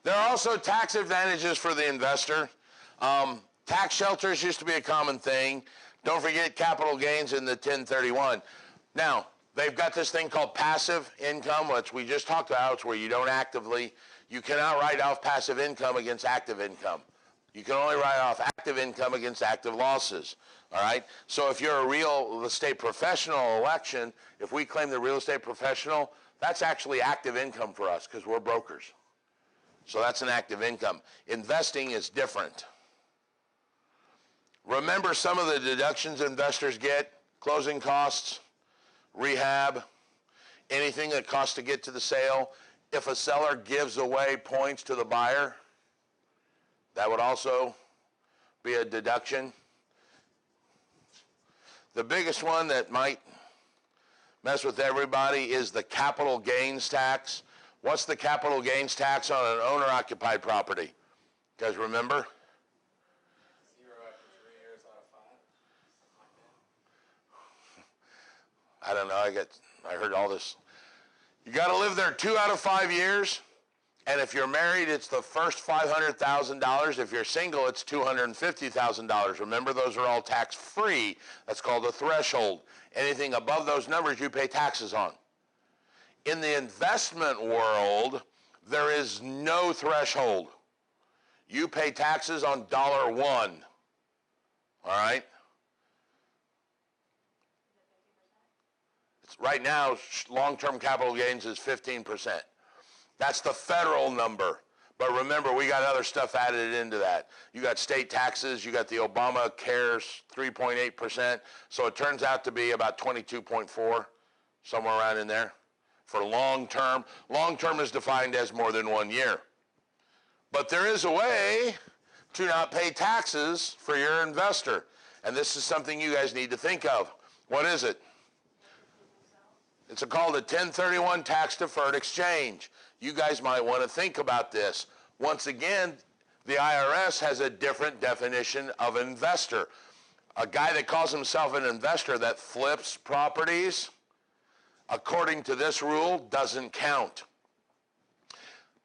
There are also tax advantages for the investor. Tax shelters used to be a common thing. Don't forget capital gains in the 1031. Now, they've got this thing called passive income, which we just talked about. It's where you don't actively, you cannot write off passive income against active income. You can only write off active income against active losses, all right? So if you're a real estate professional election, if we claim the real estate professional, that's actually active income for us because we're brokers. So that's an active income. Investing is different. Remember some of the deductions investors get: closing costs, rehab, anything that costs to get to the sale. If a seller gives away points to the buyer, that would also be a deduction. The biggest one that might mess with everybody is the capital gains tax. What's the capital gains tax on an owner-occupied property? You guys remember? 0 after 3 years out of 5. I don't know. I heard all this. You got to live there 2 out of 5 years, and if you're married, it's the first $500,000. If you're single, it's $250,000. Remember, those are all tax-free. That's called a threshold. Anything above those numbers, you pay taxes on. In the investment world, there is no threshold. You pay taxes on $1. All right? Right now, long-term capital gains is 15%. That's the federal number. But remember, we got other stuff added into that. You got state taxes. You got the Obamacare's 3.8%. So it turns out to be about 22.4, somewhere around in there. For long-term. Long-term is defined as more than 1 year. But there is a way to not pay taxes for your investor. And this is something you guys need to think of. What is it? It's called a 1031 tax-deferred exchange. You guys might want to think about this. Once again, the IRS has a different definition of investor. A guy that calls himself an investor that flips properties, according to this rule, doesn't count.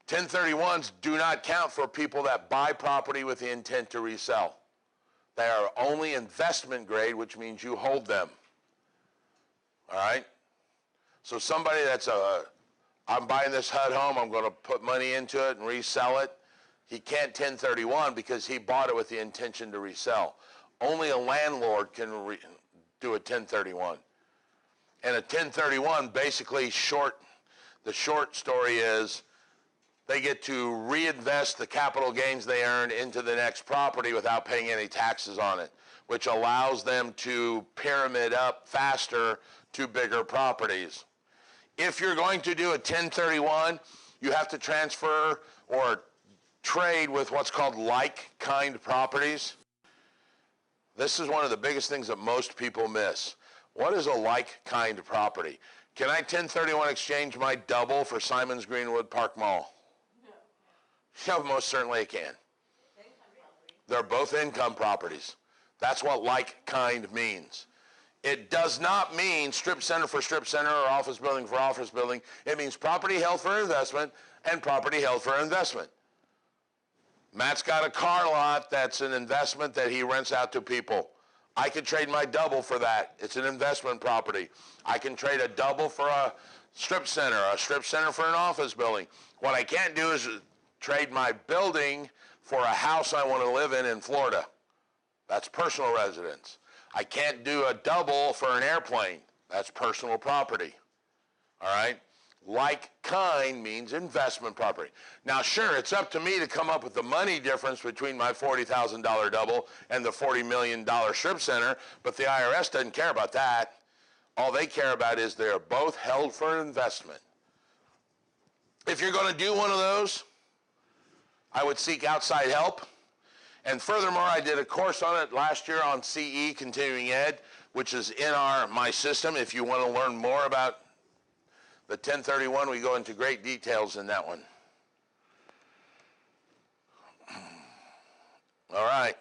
1031s do not count for people that buy property with the intent to resell. They are only investment grade, which means you hold them. All right? So somebody that's I'm buying this HUD home, I'm going to put money into it and resell it. He can't 1031 because he bought it with the intention to resell. Only a landlord can do a 1031. And a 1031, basically the short story is they get to reinvest the capital gains they earned into the next property without paying any taxes on it, which allows them to pyramid up faster to bigger properties. If you're going to do a 1031, you have to transfer or trade with what's called like-kind properties. This is one of the biggest things that most people miss. What is a like-kind property? Can I 1031 exchange my double for Simon's Greenwood Park Mall? No. Yeah, most certainly I can. They're both income properties. That's what like-kind means. It does not mean strip center for strip center or office building for office building. It means property held for investment and property held for investment. Matt's got a car lot that's an investment that he rents out to people. I could trade my double for that. It's an investment property. I can trade a double for a strip center for an office building. What I can't do is trade my building for a house I want to live in Florida. That's personal residence. I can't do a double for an airplane. That's personal property. All right? Like kind means investment property. Now, sure, it's up to me to come up with the money difference between my $40,000 double and the $40 million strip center, but the IRS doesn't care about that. All they care about is they're both held for investment. If you're going to do one of those, I would seek outside help. And furthermore, I did a course on it last year on CE, Continuing Ed, which is in my system. If you want to learn more about the 1031, we go into great details in that one. All right.